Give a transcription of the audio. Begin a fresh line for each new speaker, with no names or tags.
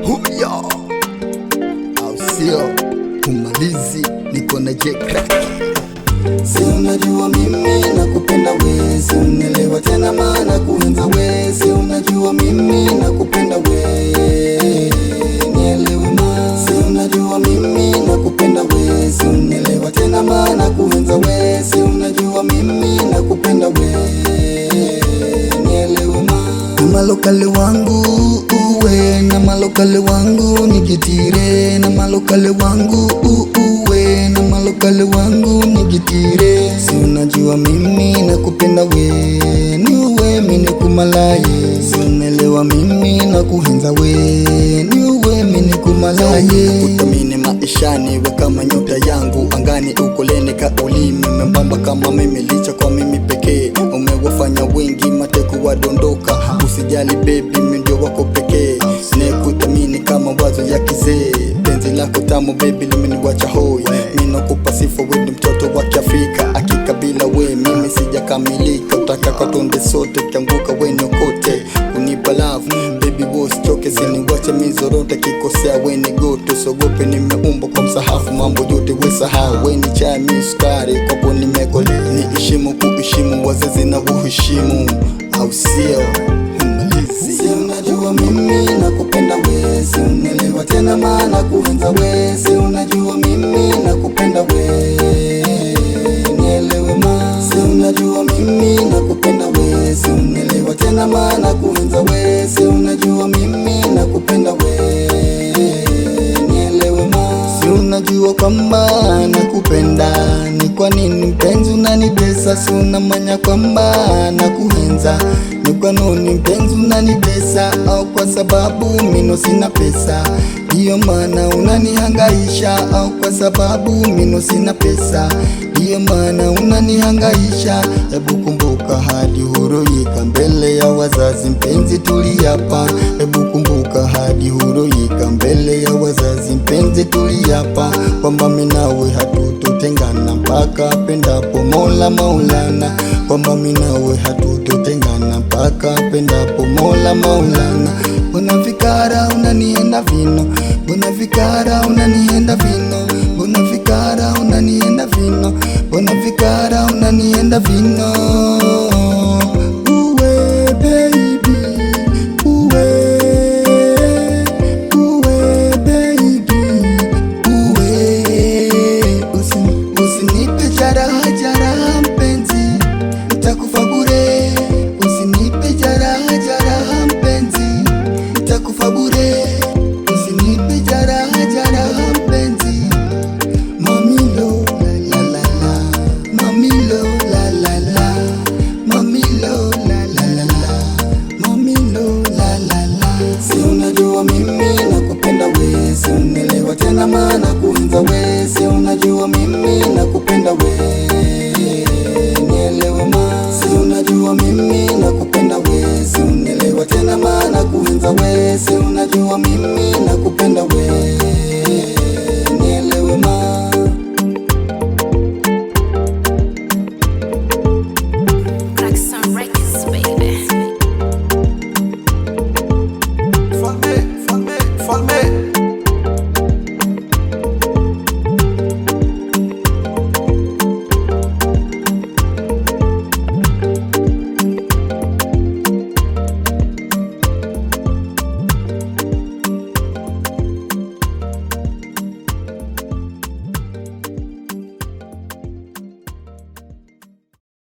Huyo au sio? Kumalizi niko na J-Crack.
Si unajua mimi nakupenda we, si unielewa tena maana kuenza we. Si unajua mimi nakupenda we, nielewe ma. Si unajua mimi nakupenda we, si unielewa tena maana kuenza we. Si unajua mimi nakupenda we, nielewe ma. Na malokale wangu uwe, na malokale wangu nikitire, na malokale wangu uwe, na malokale wangu nikitire. Si unajua mimi nakupenda we, ni uwe mini kumalaye. Si unelewa mimi nakuhenza we, ni uwe mini kumalaye.
Kutamini maishani we kama nyota yangu angani, ukoleni ka ulimi membamba kama mimi, licha kwa mimi pekee umewafanya wengi mateku wadondoka. Usijali baby, mimi ndio wako pekee, nekutamini kama wazo ya kizee. Penzi lako tamu baby limeniwacha hoi, mimi nakupa sifa we ni mtoto wa Kiafrika. Hakika bila we mimi sijakamilika, utaka tuende sote kianguka we nyokote. Unipa love baby boss choke, siniwache mizorote, kikosea we ni goto. Sogope nimeumbwa kwa msahafu, mambo yote we sahau. We ni chai mi sukari, kwako nimekole. Ni ishimu kuishimu wazazi na uheshimu, au sio?
Si unajua mimi nakupenda we, si unielewa tena maana kuenza we. Si unajua mimi nakupenda we, nielewe ma. Si unajua mimi nakupenda we, si unielewa tena maana kuenza we. Si unajua mimi nakupenda we, nielewe ma. Si unajua kwamba nakupenda, ni kwa nini mpenzi unanitesa? Si unamanya kwamba nakuenza, ni kwa nini mpenzi unanitesa? Au kwa sababu mino sina pesa, ndiyo maana unanihangaisha? Au kwa sababu mino sina pesa, ndiyo maana unanihangaisha? Hebu kumbuka hadi huroyika mbele ya wazazi, mpenzi tuliapa. Hebu kumbuka hadi huroyika mbele ya wazazi, mpenzi tuliapa kwamba mimi nawe hatutotengana mpaka pendapo Mola Maulana, kwamba mimi nawe hatutotengana mpaka pendapo Mola Maulana. Bona fikara unanienda vino, bona fikara unanienda vino, bona fikara unanienda vino, bona fikara unanienda vino.